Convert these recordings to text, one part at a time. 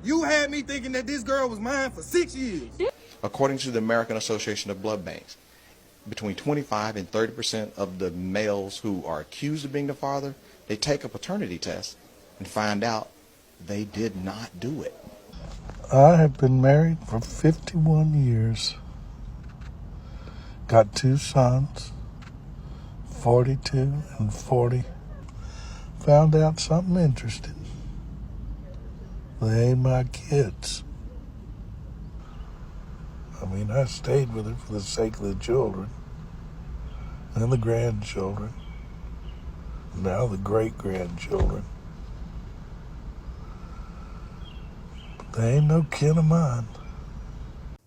You had me thinking that this girl was mine for 6 years. According to the American Association of Blood Banks, between 25 and 30% of the males who are accused of being the father, they take a paternity test and find out they did not do it. I have been married for 51 years. Got 2 sons, 42 and 40. Found out something interesting. They ain't my kids. I mean, I stayed with her for the sake of the children and the grandchildren, now the great-grandchildren. But they ain't no kin of mine.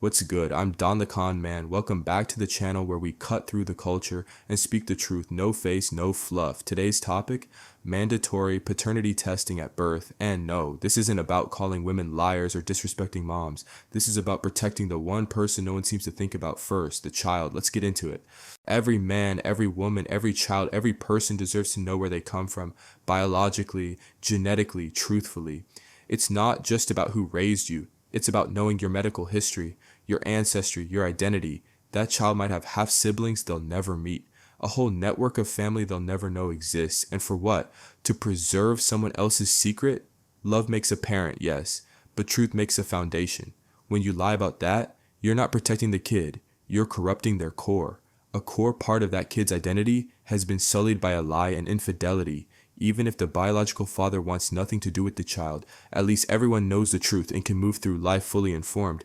What's good? I'm Don the Con Man. Welcome back to the channel where we cut through the culture and speak the truth. No face, no fluff. Today's topic, mandatory paternity testing at birth. And no, this isn't about calling women liars or disrespecting moms. This is about protecting the one person no one seems to think about first, the child. Let's get into it. Every man, every woman, every child, every person deserves to know where they come from, biologically, genetically, truthfully. It's not just about who raised you. It's about knowing your medical history, your ancestry, your identity. That child might have half siblings they'll never meet, a whole network of family they'll never know exists. And for what? To preserve someone else's secret? Love makes a parent, yes, but truth makes a foundation. When you lie about that, you're not protecting the kid, you're corrupting their core. A core part of that kid's identity has been sullied by a lie and infidelity. Even if the biological father wants nothing to do with the child, at least everyone knows the truth and can move through life fully informed.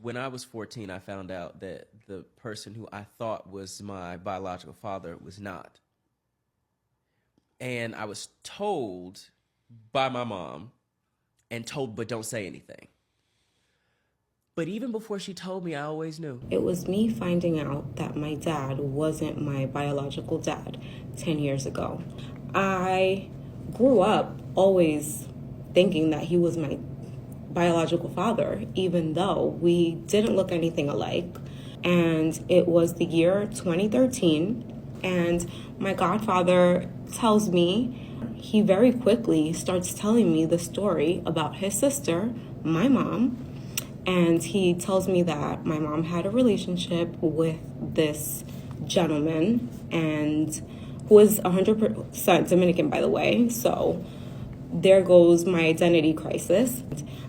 When I was 14, I found out that the person who I thought was my biological father was not. And I was told by my mom, and told, but don't say anything. But even before she told me, I always knew. It was me finding out that my dad wasn't my biological dad 10 years ago. I grew up always thinking that he was my biological father, even though we didn't look anything alike. And it was the year 2013, and my godfather tells me, he very quickly starts telling me the story about his sister, my mom, and he tells me that my mom had a relationship with this gentleman, and who was 100% Dominican, by the way. So there goes my identity crisis.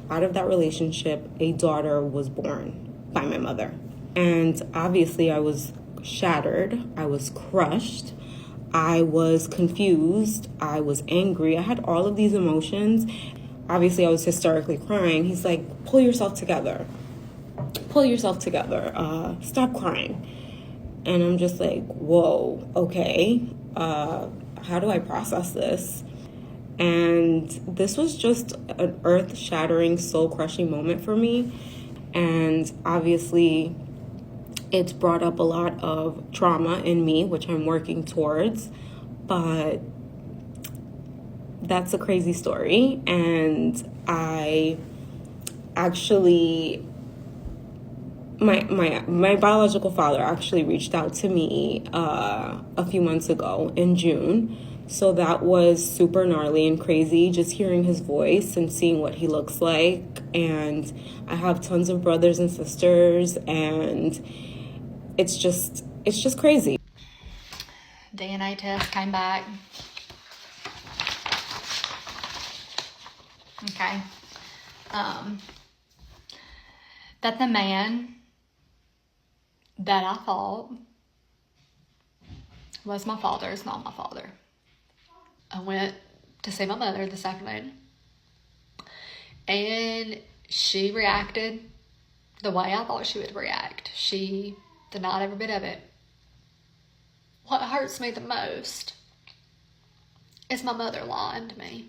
Out of that relationship, a daughter was born by my mother. And obviously I was shattered. I was crushed. I was confused. I was angry. I had all of these emotions. Obviously I was hysterically crying. He's like, pull yourself together. Pull yourself together. Stop crying. And I'm just like, whoa, okay. How do I process this? And this was just an earth-shattering, soul-crushing moment for me. And obviously, it's brought up a lot of trauma in me, which I'm working towards. But that's a crazy story. And I actually... My biological father actually reached out to me a few months ago in June. So that was super gnarly and crazy, just hearing his voice and seeing what he looks like. And I have tons of brothers and sisters, and it's just crazy. DNA test came back. Okay. That the man that I thought was my father is not my father. I went to see my mother this afternoon, and she reacted the way I thought she would react. She denied every bit of it. What hurts me the most is my mother lying to me.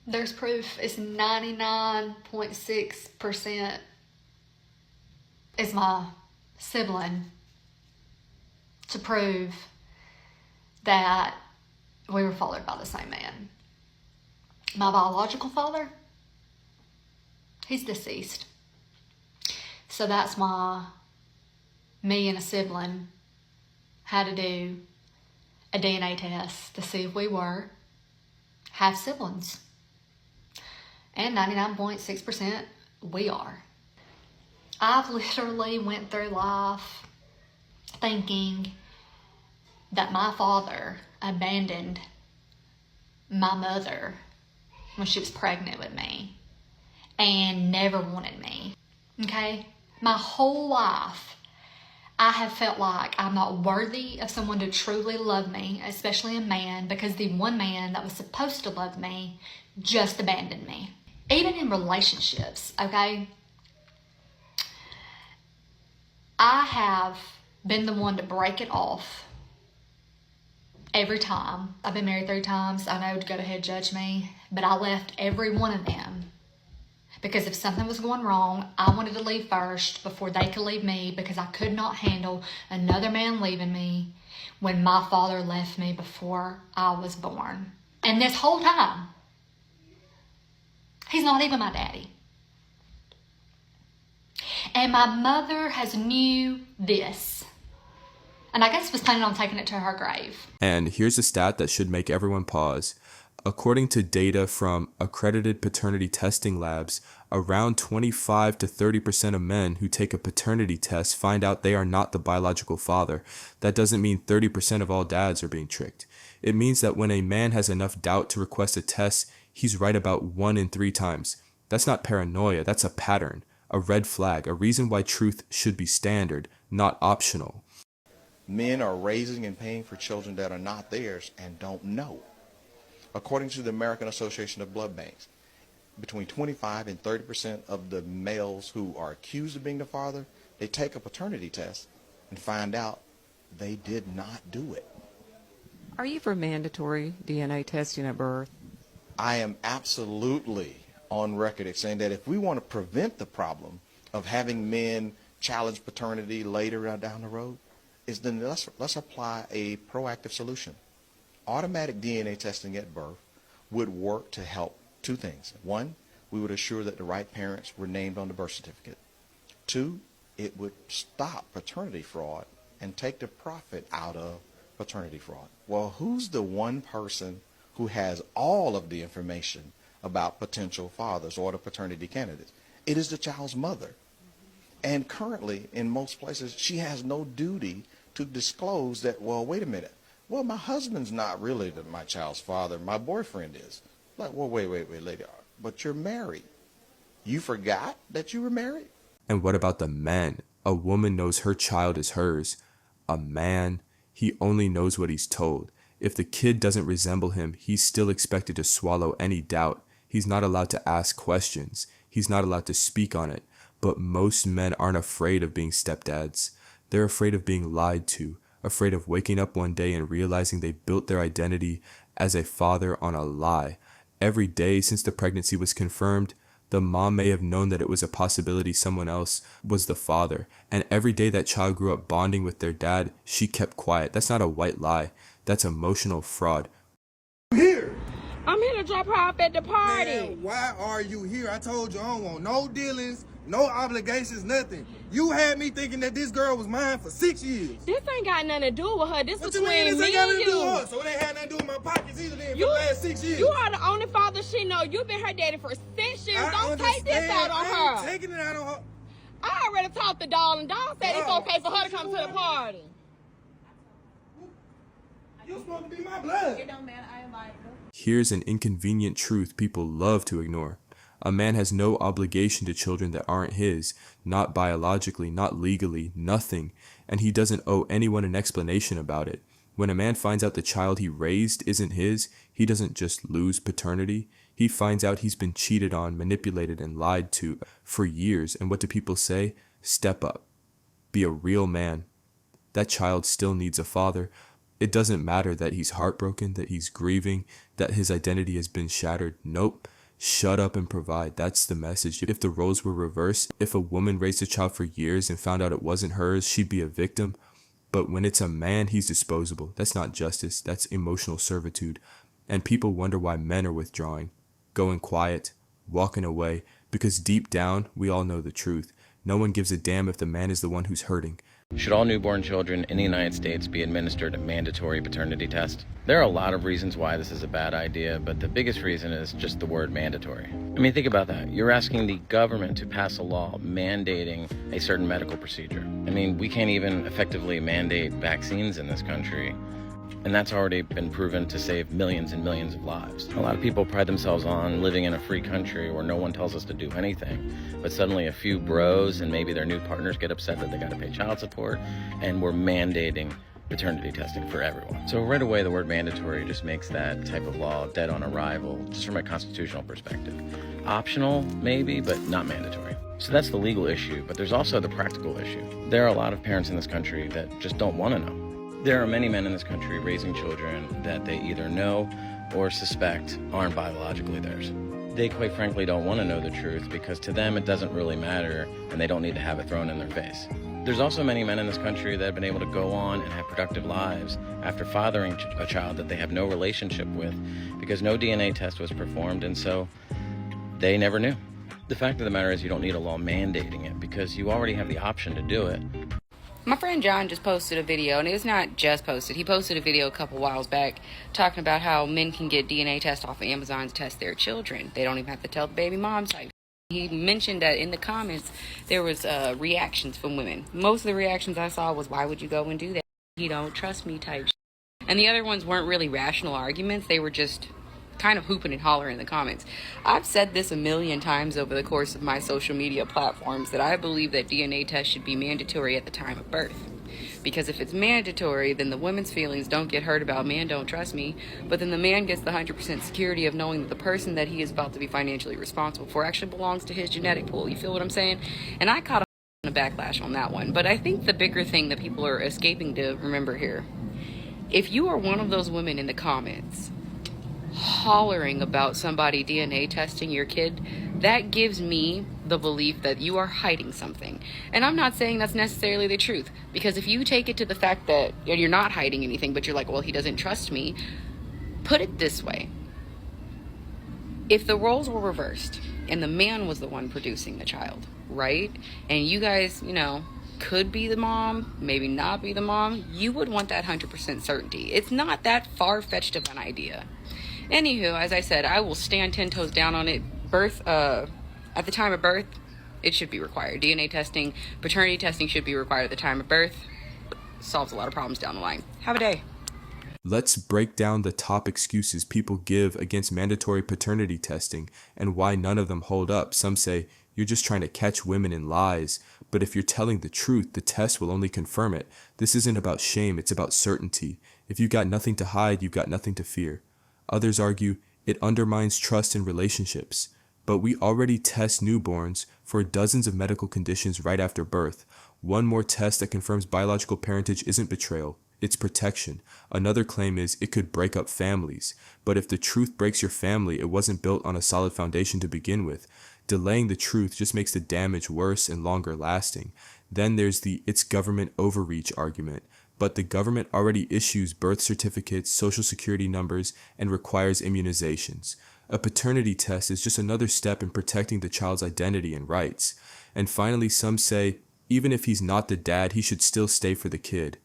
There's proof. It's 99.6% is my sibling to prove that we were fathered by the same man. My biological father, he's deceased. So that's why me and a sibling had to do a DNA test to see if we were half siblings. And 99.6% we are. I've literally went through life thinking that my father abandoned my mother when she was pregnant with me and never wanted me. Okay? My whole life, I have felt like I'm not worthy of someone to truly love me, especially a man, because the one man that was supposed to love me just abandoned me. Even in relationships, okay? I have been the one to break it off every time. I've been married 3 times. I know, go ahead, judge me. But I left every one of them because if something was going wrong, I wanted to leave first before they could leave me, because I could not handle another man leaving me when my father left me before I was born. And this whole time, he's not even my daddy. And my mother has knew this. And I guess was planning on taking it to her grave. And here's a stat that should make everyone pause. According to data from accredited paternity testing labs, around 25 to 30% of men who take a paternity test find out they are not the biological father. That doesn't mean 30% of all dads are being tricked. It means that when a man has enough doubt to request a test, he's right about 1 in 3 times. That's not paranoia, that's a pattern, a red flag, a reason why truth should be standard, not optional. Men are raising and paying for children that are not theirs and don't know. According to the American Association of Blood Banks, between 25 and 30% of the males who are accused of being the father, they take a paternity test and find out they did not do it. Are you for mandatory DNA testing at birth? I am absolutely on record as saying that if we want to prevent the problem of having men challenge paternity later down the road, then let's apply a proactive solution. Automatic DNA testing at birth would work to help 2 things. 1, we would assure that the right parents were named on the birth certificate. 2, it would stop paternity fraud and take the profit out of paternity fraud. Well, who's the one person who has all of the information about potential fathers or the paternity candidates? It is the child's mother. And currently, in most places, she has no duty to disclose that, well, wait a minute. Well, my husband's not really my child's father. My boyfriend is. Like, well, wait, lady. But you're married. You forgot that you were married? And what about the men? A woman knows her child is hers. A man, he only knows what he's told. If the kid doesn't resemble him, he's still expected to swallow any doubt. He's not allowed to ask questions. He's not allowed to speak on it. But most men aren't afraid of being stepdads. They're afraid of being lied to, afraid of waking up one day and realizing they built their identity as a father on a lie. Every day since the pregnancy was confirmed, the mom may have known that it was a possibility someone else was the father. And every day that child grew up bonding with their dad, she kept quiet. That's not a white lie. That's emotional fraud. Here. I'm here to drop her off at the party. Man, why are you here? I told you I don't want no dealings, no obligations, nothing. You had me thinking that this girl was mine for 6 years. This ain't got nothing to do with her. This What is you mean between this me ain't got and nothing to do with you. her? So it ain't had nothing to do with my pockets either then for the last 6 years. You are the only father she know. You've been her daddy for 6 years. Don't take this out on I ain't her. taking it out on her. I already talked to Dawn, and Dawn said it's okay for her to come to the party. You're supposed to be my blood. It don't matter. I invited her. Here's an inconvenient truth people love to ignore. A man has no obligation to children that aren't his, not biologically, not legally, nothing, and he doesn't owe anyone an explanation about it. When a man finds out the child he raised isn't his, he doesn't just lose paternity. He finds out he's been cheated on, manipulated, and lied to for years. And what do people say? Step up. Be a real man. That child still needs a father. It doesn't matter that he's heartbroken, that he's grieving, that his identity has been shattered. Nope. Shut up and provide. That's the message. If the roles were reversed, if a woman raised a child for years and found out it wasn't hers, she'd be a victim. But when it's a man, he's disposable. That's not justice. That's emotional servitude. And people wonder why men are withdrawing, going quiet, walking away, because deep down, we all know the truth. No one gives a damn if the man is the one who's hurting. Should all newborn children in the United States be administered a mandatory paternity test? There are a lot of reasons why this is a bad idea, but the biggest reason is just the word mandatory. I mean, think about that. You're asking the government to pass a law mandating a certain medical procedure. I mean, we can't even effectively mandate vaccines in this country, and that's already been proven to save millions and millions of lives. A lot of people pride themselves on living in a free country where no one tells us to do anything, but suddenly a few bros and maybe their new partners get upset that they got to pay child support, and we're mandating paternity testing for everyone. So right away, the word mandatory just makes that type of law dead on arrival, just from a constitutional perspective. Optional, maybe, but not mandatory. So that's the legal issue, but there's also the practical issue. There are a lot of parents in this country that just don't want to know. There are many men in this country raising children that they either know or suspect aren't biologically theirs. They quite frankly don't want to know the truth because to them it doesn't really matter and they don't need to have it thrown in their face. There's also many men in this country that have been able to go on and have productive lives after fathering a child that they have no relationship with because no DNA test was performed, and so they never knew. The fact of the matter is you don't need a law mandating it because you already have the option to do it. My friend John just posted a video, and it was not just posted. He posted a video a couple whiles back talking about how men can get DNA tests off of Amazon to test their children. They don't even have to tell the baby mom type. He mentioned that in the comments there was reactions from women. Most of the reactions I saw was, why would you go and do that? You don't trust me type. And the other ones weren't really rational arguments. They were just kind of hooping and hollering in the comments. I've said this a million times over the course of my social media platforms that I believe that DNA tests should be mandatory at the time of birth. Because if it's mandatory, then the woman's feelings don't get hurt about man don't trust me, but then the man gets the 100% security of knowing that the person that he is about to be financially responsible for actually belongs to his genetic pool. You feel what I'm saying? And I caught a backlash on that one. But I think the bigger thing that people are escaping to remember here, if you are one of those women in the comments hollering about somebody DNA testing your kid, that gives me the belief that you are hiding something. And I'm not saying that's necessarily the truth, because if you take it to the fact that you're not hiding anything, but you're like, well, he doesn't trust me, put it this way. If the roles were reversed and the man was the one producing the child, right? And you guys, could be the mom, maybe not be the mom, you would want that 100% certainty. It's not that far-fetched of an idea. Anywho, as I said, I will stand 10 toes down on it. At the time of birth, it should be required. DNA testing, paternity testing should be required at the time of birth. Solves a lot of problems down the line. Have a day. Let's break down the top excuses people give against mandatory paternity testing and why none of them hold up. Some say, you're just trying to catch women in lies. But if you're telling the truth, the test will only confirm it. This isn't about shame, it's about certainty. If you've got nothing to hide, you've got nothing to fear. Others argue it undermines trust in relationships. But we already test newborns for dozens of medical conditions right after birth. One more test that confirms biological parentage isn't betrayal, it's protection. Another claim is it could break up families. But if the truth breaks your family, it wasn't built on a solid foundation to begin with. Delaying the truth just makes the damage worse and longer lasting. Then there's the it's government overreach argument. But the government already issues birth certificates, social security numbers, and requires immunizations. A paternity test is just another step in protecting the child's identity and rights. And finally, some say, even if he's not the dad, he should still stay for the kid.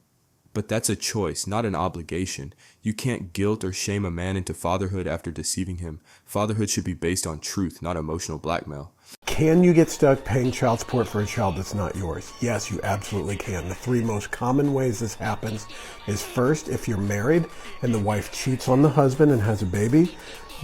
But that's a choice, not an obligation. You can't guilt or shame a man into fatherhood after deceiving him. Fatherhood should be based on truth, not emotional blackmail. Can you get stuck paying child support for a child that's not yours? Yes, you absolutely can. The three most common ways this happens is first, if you're married and the wife cheats on the husband and has a baby,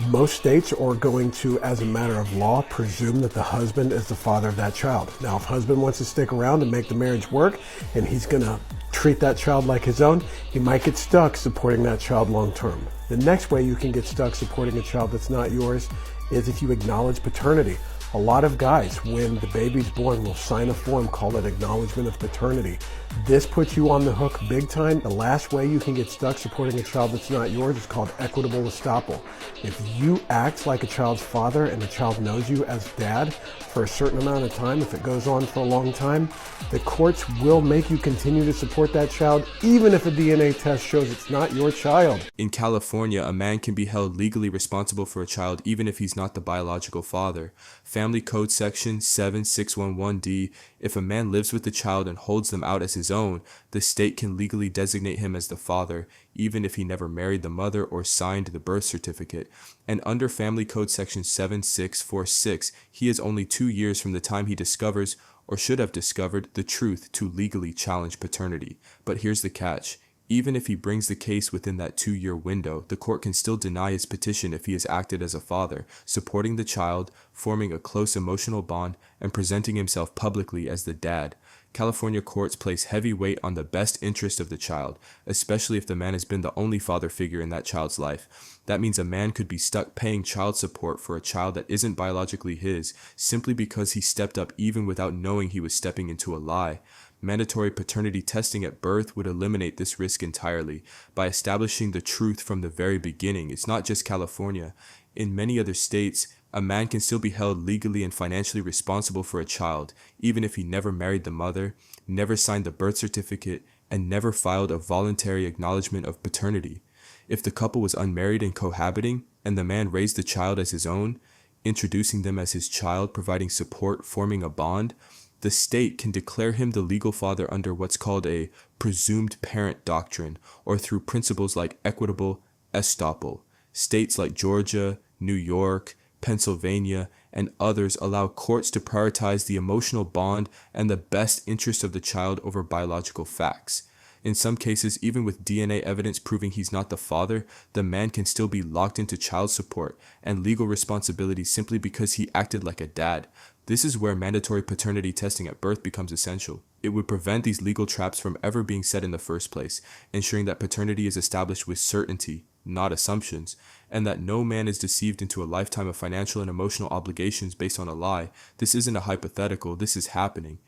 most states are going to, as a matter of law, presume that the husband is the father of that child. Now, if husband wants to stick around and make the marriage work and he's going to treat that child like his own, he might get stuck supporting that child long term. The next way you can get stuck supporting a child that's not yours is if you acknowledge paternity. A lot of guys, when the baby's born, will sign a form called an acknowledgement of paternity. This puts you on the hook big time. The last way you can get stuck supporting a child that's not yours is called equitable estoppel. If you act like a child's father and the child knows you as dad for a certain amount of time, if it goes on for a long time, the courts will make you continue to support that child even if a DNA test shows it's not your child. In California, a man can be held legally responsible for a child even if he's not the biological father. Family Code Section 7611D, if a man lives with the child and holds them out as his own, the state can legally designate him as the father, even if he never married the mother or signed the birth certificate. And under Family Code Section 7646, he is only 2 years from the time he discovers, or should have discovered, the truth to legally challenge paternity. But here's the catch. Even if he brings the case within that 2-year window, the court can still deny his petition if he has acted as a father, supporting the child, forming a close emotional bond, and presenting himself publicly as the dad. California courts place heavy weight on the best interest of the child, especially if the man has been the only father figure in that child's life. That means a man could be stuck paying child support for a child that isn't biologically his, simply because he stepped up even without knowing he was stepping into a lie. Mandatory paternity testing at birth would eliminate this risk entirely by establishing the truth from the very beginning. It's not just California. In many other states, a man can still be held legally and financially responsible for a child, even if he never married the mother, never signed the birth certificate, and never filed a voluntary acknowledgement of paternity. If the couple was unmarried and cohabiting, and the man raised the child as his own, introducing them as his child, providing support, forming a bond, the state can declare him the legal father under what's called a presumed parent doctrine, or through principles like equitable estoppel. States like Georgia, New York, Pennsylvania, and others allow courts to prioritize the emotional bond and the best interest of the child over biological facts. In some cases, even with DNA evidence proving he's not the father, the man can still be locked into child support and legal responsibility simply because he acted like a dad. This is where mandatory paternity testing at birth becomes essential. It would prevent these legal traps from ever being set in the first place, ensuring that paternity is established with certainty, not assumptions, and that no man is deceived into a lifetime of financial and emotional obligations based on a lie. This isn't a hypothetical, this is happening.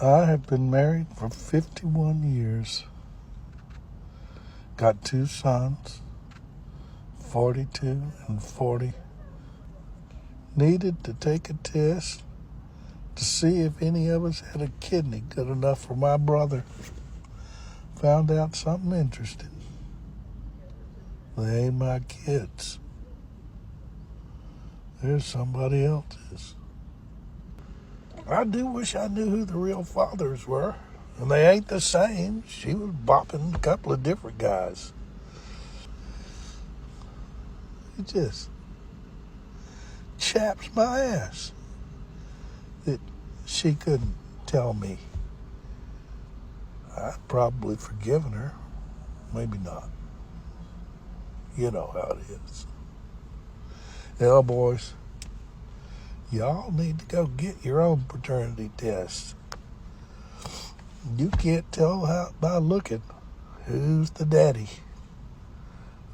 I have been married for 51 years. Got 2 sons, 42 and 40. Needed to take a test to see if any of us had a kidney good enough for my brother. Found out something interesting. They ain't my kids. They're somebody else's. I do wish I knew who the real fathers were. And they ain't the same. She was bopping a couple of different guys. It just chaps my ass that she couldn't tell me. I'd probably forgiven her. Maybe not. You know how it is. Hell, boys, y'all need to go get your own paternity test. You can't tell by looking who's the daddy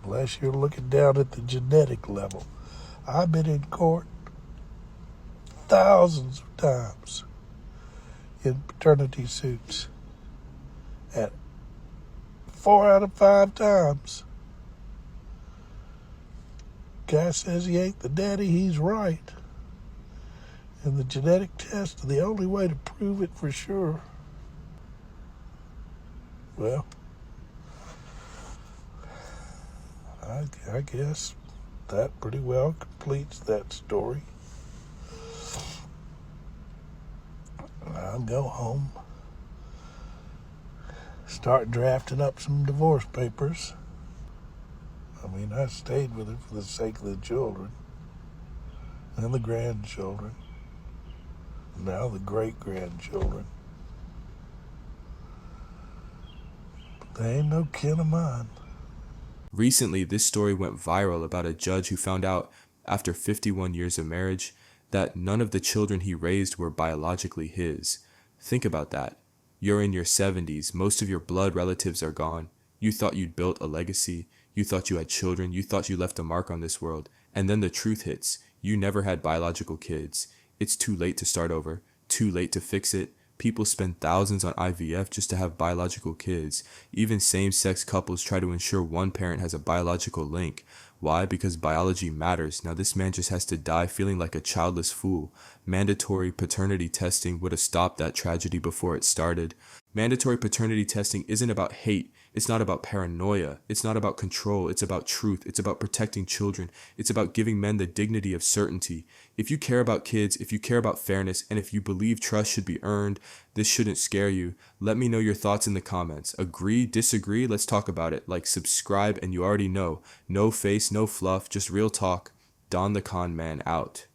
unless you're looking down at the genetic level. I've been in court thousands of times in paternity suits, and 4 out of 5 times, guy says he ain't the daddy, he's right. And the genetic test is the only way to prove it for sure. Well, I guess that pretty well completes that story. I'll go home, start drafting up some divorce papers. I mean, I stayed with her for the sake of the children and the grandchildren, now the great-grandchildren. But they ain't no kin of mine. Recently, this story went viral about a judge who found out, after 51 years of marriage, that none of the children he raised were biologically his. Think about that. You're in your 70s, most of your blood relatives are gone. You thought you'd built a legacy, you thought you had children, you thought you left a mark on this world, and then the truth hits. You never had biological kids. It's too late to start over, too late to fix it. People spend thousands on IVF just to have biological kids. Even same-sex couples try to ensure one parent has a biological link. Why? Because biology matters. Now this man just has to die feeling like a childless fool. Mandatory paternity testing would have stopped that tragedy before it started. Mandatory paternity testing isn't about hate. It's not about paranoia. It's not about control. It's about truth. It's about protecting children. It's about giving men the dignity of certainty. If you care about kids, if you care about fairness, and if you believe trust should be earned, this shouldn't scare you. Let me know your thoughts in the comments. Agree, disagree? Let's talk about it. Like, subscribe, and you already know. No face, no fluff, just real talk. Don the Con Man out.